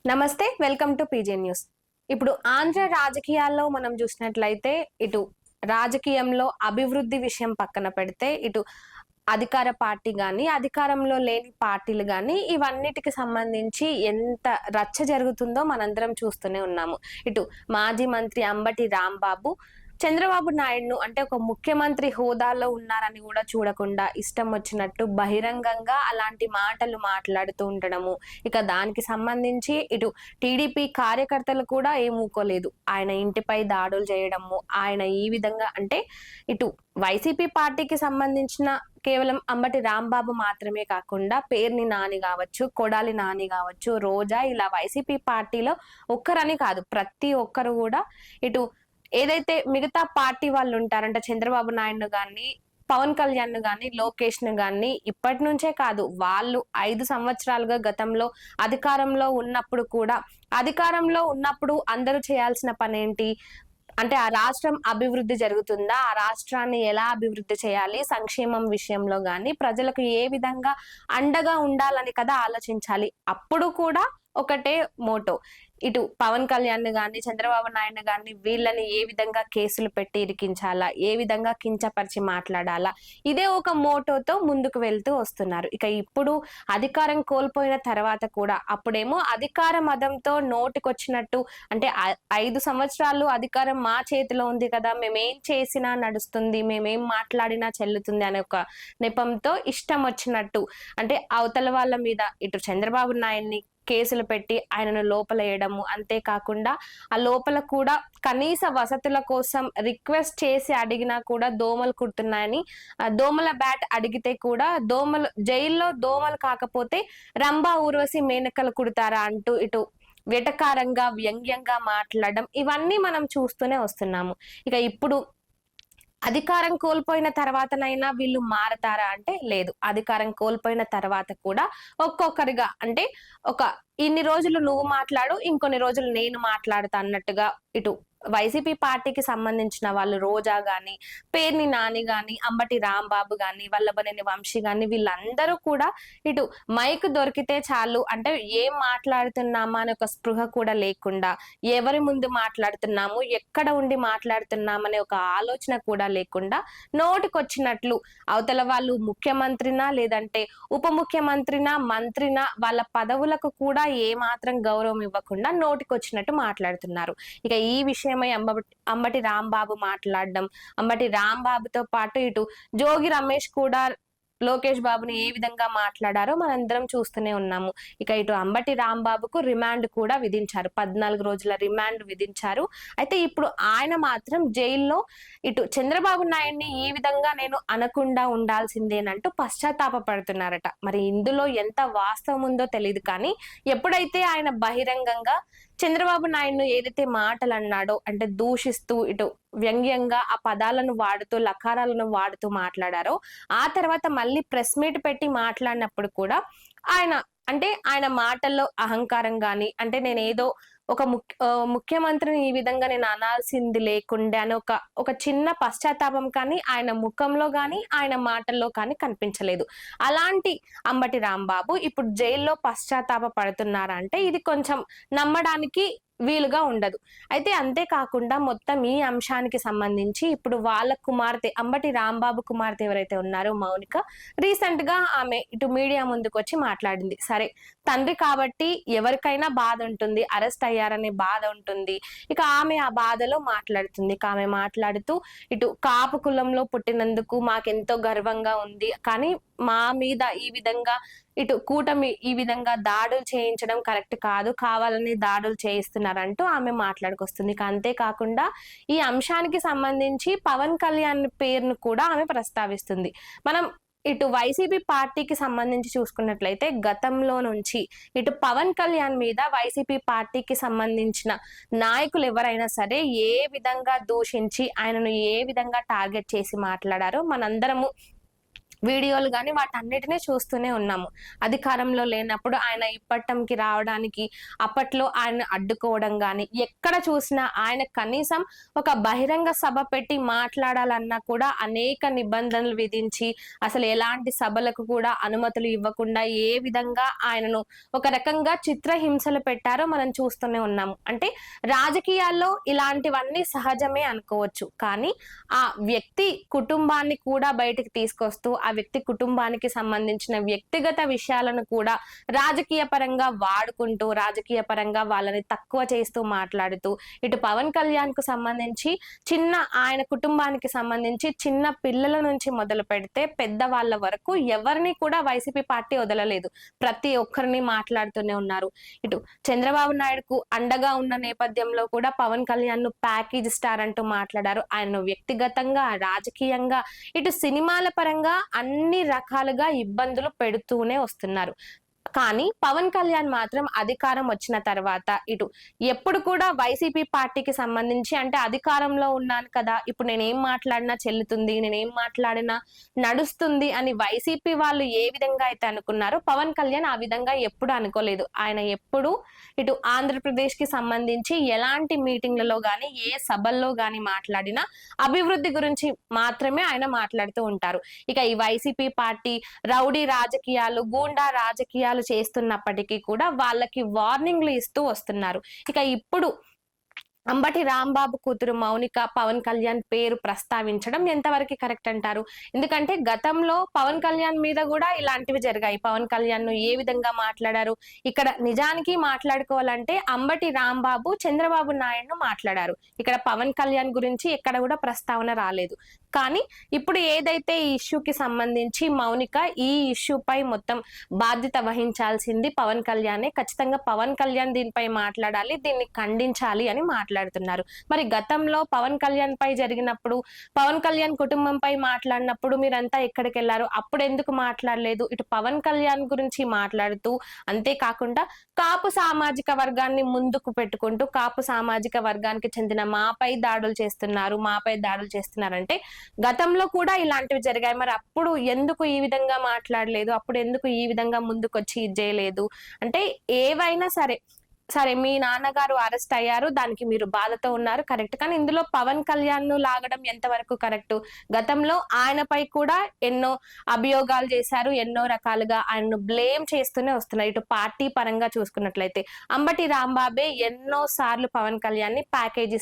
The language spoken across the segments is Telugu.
నమస్తే, వెల్కమ్ టు పీజే న్యూస్. ఇప్పుడు ఆంధ్ర రాజకీయాల్లో మనం చూసినట్లయితే ఇటు రాజకీయంలో అభివృద్ధి విషయం పక్కన పెడితే ఇటు అధికార పార్టీ గాని అధికారంలో లేని పార్టీలు గాని ఇవన్నిటికి సంబంధించి ఎంత రచ్చ జరుగుతుందో మనందరం చూస్తూనే ఉన్నాము. ఇటు మాజీ మంత్రి అంబటి రాంబాబు చంద్రబాబు నాయుడును అంటే ఒక ముఖ్యమంత్రి హోదాలో ఉన్నారని కూడా చూడకుండా ఇష్టం వచ్చినట్టు బహిరంగంగా అలాంటి మాటలు మాట్లాడుతూ ఉండడము. ఇక దానికి సంబంధించి ఇటు టీడీపీ కార్యకర్తలు కూడా ఏమూకోలేదు. ఆయన ఇంటిపై దాడులు చేయడము, ఆయన ఈ విధంగా అంటే ఇటు వైసీపీ పార్టీకి సంబంధించిన కేవలం అంబటి రాంబాబు మాత్రమే కాకుండా పేర్ని నాని కావచ్చు, కొడాలి నాని కావచ్చు, రోజా ఇలా వైసీపీ పార్టీలో ఒక్కరని కాదు ప్రతి ఒక్కరు కూడా ఇటు ఏదైతే మిగతా పార్టీ వాళ్ళు ఉంటారంటే చంద్రబాబు నాయుడు గాని, పవన్ కళ్యాణ్ గాని, లోకేష్ ను గాని ఇప్పటి నుంచే కాదు వాళ్ళు 5 సంవత్సరాలుగా గతంలో అధికారంలో ఉన్నప్పుడు కూడా అధికారంలో ఉన్నప్పుడు అందరూ చేయాల్సిన పనేంటి అంటే ఆ రాష్ట్రం అభివృద్ధి జరుగుతుందా, ఆ రాష్ట్రాన్ని ఎలా అభివృద్ధి చేయాలి, సంక్షేమం విషయంలో గాని ప్రజలకు ఏ విధంగా అండగా ఉండాలని కదా ఆలోచించాలి. అప్పుడు కూడా ఒకటే మోటో ఇటు పవన్ కళ్యాణ్ గాని చంద్రబాబు నాయుడు గాని వీళ్ళని ఏ విధంగా కేసులు పెట్టి ఇరికించాలా, ఏ విధంగా కించపరిచి మాట్లాడాలా, ఇదే ఒక మోటోతో ముందుకు వెళ్తూ వస్తున్నారు. ఇక ఇప్పుడు అధికారం కోల్పోయిన తర్వాత కూడా అప్పుడేమో అధికార మదంతో నోటికొచ్చినట్టు అంటే 5 సంవత్సరాలు అధికారం మా చేతిలో ఉంది కదా, మేమేం చేసినా నడుస్తుంది, మేమేం మాట్లాడినా చెల్లుతుంది అనే ఒక నెపంతో ఇష్టం వచ్చినట్టు అంటే అవతల వాళ్ళ మీద ఇటు చంద్రబాబు నాయుడిని కేసులు పెట్టి ఆయనను లోపల వేయడము, అంతేకాకుండా ఆ లోపల కూడా కనీస వసతుల కోసం రిక్వెస్ట్ చేసి అడిగినా కూడా దోమలు కుడుతున్నాయని, దోమల బ్యాట్ అడిగితే కూడా దోమలు జైల్లో దోమలు కాకపోతే రంభా ఊర్వశి మేనకలు కుడతారా అంటూ ఇటు వెటకారంగా వ్యంగ్యంగా మాట్లాడడం ఇవన్నీ మనం చూస్తూనే వస్తున్నాము. ఇక ఇప్పుడు అధికారం కోల్పోయిన తర్వాతనైనా వీళ్ళు మారతారా అంటే లేదు. అధికారం కోల్పోయిన తర్వాత కూడా ఒక్కొక్కరిగా అంటే ఒక ఇన్ని రోజులు నువ్వు మాట్లాడు, ఇంకొన్ని రోజులు నేను మాట్లాడుతా అన్నట్టుగా ఇటు వైసీపీ పార్టీకి సంబంధించిన వాళ్ళు రోజా గాని, పేర్ని నాని గాని, అంబటి రాంబాబు గాని, వల్లభనేని వంశీ గాని వీళ్ళందరూ కూడా ఇటు మైక్ దొరికితే చాలు అంటే ఏం మాట్లాడుతున్నామా అనే ఒక స్పృహ కూడా లేకుండా, ఎవరి ముందు మాట్లాడుతున్నాము, ఎక్కడ ఉండి మాట్లాడుతున్నామనే ఒక ఆలోచన కూడా లేకుండా నోటికొచ్చినట్లు అవతల వాళ్ళు ముఖ్యమంత్రినా లేదంటే ఉప ముఖ్యమంత్రినా మంత్రినా వాళ్ళ పదవులకు కూడా ఏ మాత్రం గౌరవం ఇవ్వకుండా నోటికొచ్చినట్టు మాట్లాడుతున్నారు. ఇక ఈ విషయమై అంబటి రాంబాబు మాట్లాడడం, అంబటి రాంబాబుతో పాటు ఇటు జోగి రమేష్ కూడా లోకేష్ బాబుని ఏ విధంగా మాట్లాడారో మనందరం చూస్తూనే ఉన్నాము. ఇక ఇటు అంబటి రాంబాబుకు రిమాండ్ కూడా విధించారు, 14 రోజుల రిమాండ్ విధించారు. అయితే ఇప్పుడు ఆయన మాత్రం జైల్లో ఇటు చంద్రబాబు నాయుడిని ఈ విధంగా నేను అనకుండా ఉండాల్సిందేనంటూ పశ్చాత్తాప పడుతున్నారట. మరి ఇందులో ఎంత వాస్తవం ఉందో తెలియదు, కానీ ఎప్పుడైతే ఆయన బహిరంగంగా చంద్రబాబు నాయుడును ఏదైతే మాటలు అన్నాడో అంటే దూషిస్తూ ఇటు వ్యంగ్యంగా ఆ పదాలను వాడుతూ లకారాలను వాడుతూ మాట్లాడారో ఆ తర్వాత మళ్ళీ ప్రెస్ మీట్ పెట్టి మాట్లాడినప్పుడు కూడా ఆయన అంటే ఆయన మాటల్లో అహంకారం గాని అంటే నేనేదో ఒక ముఖ్యమంత్రిని ఈ విధంగా నేను అనాల్సింది లేకుండే అని ఒక చిన్న పశ్చాత్తాపం కానీ ఆయన ముఖంలో కానీ ఆయన మాటల్లో కానీ కనిపించలేదు. అలాంటి అంబటి రాంబాబు ఇప్పుడు జైల్లో పశ్చాత్తాప పడుతున్నారా అంటే ఇది కొంచెం నమ్మడానికి వీలుగా ఉండదు. అయితే అంతేకాకుండా మొత్తం ఈ అంశానికి సంబంధించి ఇప్పుడు వాళ్ళ కుమార్తె అంబటి రాంబాబు కుమార్తె ఎవరైతే ఉన్నారో మౌనిక రీసెంట్ గా ఆమె ఇటు మీడియా ముందుకు వచ్చి మాట్లాడింది. సరే తండ్రి కాబట్టి ఎవరికైనా బాధ ఉంటుంది, అరెస్ట్ అయ్యారనే బాధ ఉంటుంది. ఇక ఆమె ఆ బాధలో మాట్లాడుతుంది. ఇక ఆమె మాట్లాడుతూ ఇటు కాపు కులంలో పుట్టినందుకు మాకెంతో గర్వంగా ఉంది, కానీ మా మీద ఈ విధంగా ఇటు కూటమి ఈ విధంగా దాడులు చేయించడం కరెక్ట్ కాదు, కావాలని దాడులు చేయిస్తున్నారంటూ ఆమె మాట్లాడుకొస్తుంది. అంతేకాకుండా ఈ అంశానికి సంబంధించి పవన్ కళ్యాణ్ పేరును కూడా ఆమె ప్రస్తావిస్తుంది. మనం ఇటు వైసీపీ పార్టీకి సంబంధించి చూసుకున్నట్లయితే గతంలో నుంచి ఇటు పవన్ కళ్యాణ్ మీద వైసీపీ పార్టీకి సంబంధించిన నాయకులు ఎవరైనా సరే ఏ విధంగా దూషించి ఆయనను ఏ విధంగా టార్గెట్ చేసి మాట్లాడారో మనందరము వీడియోలు కానీ వాటన్నిటినీ చూస్తూనే ఉన్నాము. అధికారంలో లేనప్పుడు ఆయన ఇప్పటంకి రావడానికి అప్పట్లో ఆయన అడ్డుకోవడం కానీ, ఎక్కడ చూసినా ఆయన కనీసం ఒక బహిరంగ సభ పెట్టి మాట్లాడాలన్నా కూడా అనేక నిబంధనలు విధించి అసలు ఎలాంటి సభలకు కూడా అనుమతులు ఇవ్వకుండా ఏ విధంగా ఆయనను ఒక రకంగా చిత్రహింసలు పెట్టారో మనం చూస్తూనే ఉన్నాము. అంటే రాజకీయాల్లో ఇలాంటివన్నీ సహజమే అనుకోవచ్చు, కానీ ఆ వ్యక్తి కుటుంబాన్ని కూడా బయటికి తీసుకొస్తూ ఆ వ్యక్తి కుటుంబానికి సంబంధించిన వ్యక్తిగత విషయాలను కూడా రాజకీయ పరంగా వాడుకుంటూ, రాజకీయ పరంగా వాళ్ళని తక్కువ చేస్తూ మాట్లాడుతూ, ఇటు పవన్ కళ్యాణ్ కు సంబంధించి ఆయన కుటుంబానికి సంబంధించి చిన్న పిల్లల నుంచి మొదలు పెడితే పెద్దవాళ్ళ వరకు ఎవరిని కూడా వైసీపీ పార్టీ వదలలేదు. ప్రతి ఒక్కరిని మాట్లాడుతూనే ఉన్నారు. ఇటు చంద్రబాబు నాయుడుకు అండగా ఉన్న నేపథ్యంలో కూడా పవన్ కళ్యాణ్ ను ప్యాకేజ్ స్టార్ అంటూ మాట్లాడారు. ఆయనను వ్యక్తిగతంగా, రాజకీయంగా, ఇటు సినిమాల పరంగా అన్ని రకాలుగా ఇబ్బందులు పెడుతూనే వస్తున్నారు. కానీ పవన్ కళ్యాణ్ మాత్రం అధికారం వచ్చిన తర్వాత ఇటు ఎప్పుడు కూడా వైసీపీ పార్టీకి సంబంధించి, అంటే అధికారంలో ఉన్నాను కదా, ఇప్పుడు నేనేం మాట్లాడినా చెల్లుతుంది, నేనేం మాట్లాడినా నడుస్తుంది అని వైసీపీ వాళ్ళు ఏ విధంగా అయితే అనుకున్నారో పవన్ కళ్యాణ్ ఆ విధంగా ఎప్పుడు అనుకోలేదు. ఆయన ఎప్పుడు ఇటు ఆంధ్రప్రదేశ్ కి సంబంధించి ఎలాంటి మీటింగ్లలో గాని, ఏ సభల్లో గాని మాట్లాడినా అభివృద్ధి గురించి మాత్రమే ఆయన మాట్లాడుతూ ఉంటారు. ఇక ఈ వైసీపీ పార్టీ రౌడీ రాజకీయాలు, గూండా రాజకీయాలు చేస్తున్నప్పటికీ కూడా వాళ్ళకి వార్నింగ్లు ఇస్తూ వస్తున్నారు. ఇక ఇప్పుడు అంబటి రాంబాబు కూతురు మౌనిక పవన్ కళ్యాణ్ పేరు ప్రస్తావించడం ఎంతవరకు కరెక్ట్ అంటారు? ఎందుకంటే గతంలో పవన్ కళ్యాణ్ మీద కూడా ఇలాంటివి జరిగాయి. పవన్ కళ్యాణ్ ను ఏ విధంగా మాట్లాడారు, ఇక్కడ నిజానికి మాట్లాడుకోవాలంటే అంబటి రాంబాబు చంద్రబాబు నాయుడును మాట్లాడారు. ఇక్కడ పవన్ కళ్యాణ్ గురించి ఎక్కడ కూడా ప్రస్తావన రాలేదు. కానీ ఇప్పుడు ఏదైతే ఈ ఇష్యూకి సంబంధించి మౌనిక ఈ ఇష్యూపై మొత్తం బాధ్యత వహించాల్సింది పవన్ కళ్యాణే, ఖచ్చితంగా పవన్ కళ్యాణ్ దీనిపై మాట్లాడాలి, దీన్ని ఖండించాలి అని మాట్లాడుతున్నారు. మరి గతంలో పవన్ కళ్యాణ్ పై జరిగినప్పుడు, పవన్ కళ్యాణ్ కుటుంబంపై మాట్లాడినప్పుడు మీరంతా ఎక్కడికి వెళ్లారు, అప్పుడు ఎందుకు మాట్లాడలేదు? ఇటు పవన్ కళ్యాణ్ గురించి మాట్లాడుతూ, అంతేకాకుండా కాపు సామాజిక వర్గాన్ని ముందుకు పెట్టుకుంటూ కాపు సామాజిక వర్గానికి చెందిన మాపై దాడులు చేస్తున్నారంటే గతంలో కూడా ఇలాంటివి జరిగాయి. మరి అప్పుడు ఎందుకు ఈ విధంగా మాట్లాడలేదు, అప్పుడు ఎందుకు ఈ విధంగా ముందుకొచ్చి ఇది చేయలేదు? అంటే ఏవైనా సరే మీ నాన్నగారు అరెస్ట్ అయ్యారు, దానికి మీరు బాధతో ఉన్నారు, కరెక్ట్. కానీ ఇందులో పవన్ కళ్యాణ్ ను లాగడం ఎంతవరకు కరెక్ట్? గతంలో ఆయనపై కూడా ఎన్నో అభియోగాలు చేశారు, ఎన్నో రకాలుగా ఆయన్ను బ్లేమ్ చేస్తూనే వస్తున్నారు. ఇటు పార్టీ పరంగా చూసుకున్నట్లయితే అంబటి రాంబాబే ఎన్నో సార్లు పవన్ కళ్యాణ్ ని ప్యాకేజీ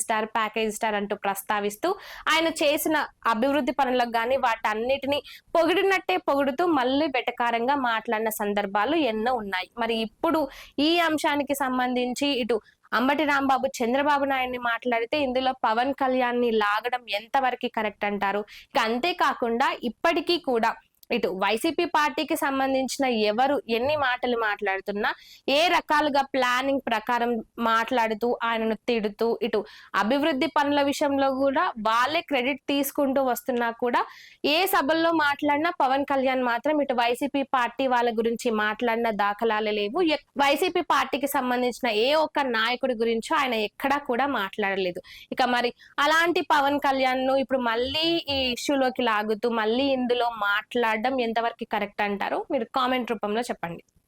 స్టార్ అంటూ ప్రస్తావిస్తూ ఆయన చేసిన అభివృద్ధి పనులకు గాని వాటన్నిటిని పొగిడినట్టే పొగుడుతూ మళ్ళీ వెటకారంగా మాట్లాడిన సందర్భాలు ఎన్నో ఉన్నాయి. మరి ఇప్పుడు ఈ అంశానికి సంబంధించి ఇటు అంబటి రాంబాబు చంద్రబాబు నాయుడిని మాట్లాడితే ఇందులో పవన్ కళ్యాణ్ ని లాగడం ఎంతవరకు కరెక్ట్ అంటారు? ఇక అంతేకాకుండా ఇప్పటికీ కూడా ఇటు వైసీపీ పార్టీకి సంబంధించిన ఎవరు ఎన్ని మాటలు మాట్లాడుతున్నా, ఏ రకాలుగా ప్లానింగ్ ప్రకారం మాట్లాడుతూ ఆయనను తిడుతూ, ఇటు అభివృద్ధి పనుల విషయంలో కూడా వాళ్ళే క్రెడిట్ తీసుకుంటూ వస్తున్నా కూడా ఏ సభల్లో మాట్లాడినా పవన్ కళ్యాణ్ మాత్రం ఇటు వైసీపీ పార్టీ వాళ్ళ గురించి మాట్లాడిన దాఖలాలే లేవు. వైసీపీ పార్టీకి సంబంధించిన ఏ ఒక్క నాయకుడి గురించి ఆయన ఎక్కడా కూడా మాట్లాడలేదు. ఇక మరి అలాంటి పవన్ కళ్యాణ్ ను ఇప్పుడు మళ్ళీ ఈ ఇష్యూలోకి లాగుతూ మళ్ళీ ఇందులో మాట్లాడడం ఎంతవరకు కరెక్ట్ అంటారో మీరు కామెంట్ రూపంలో చెప్పండి.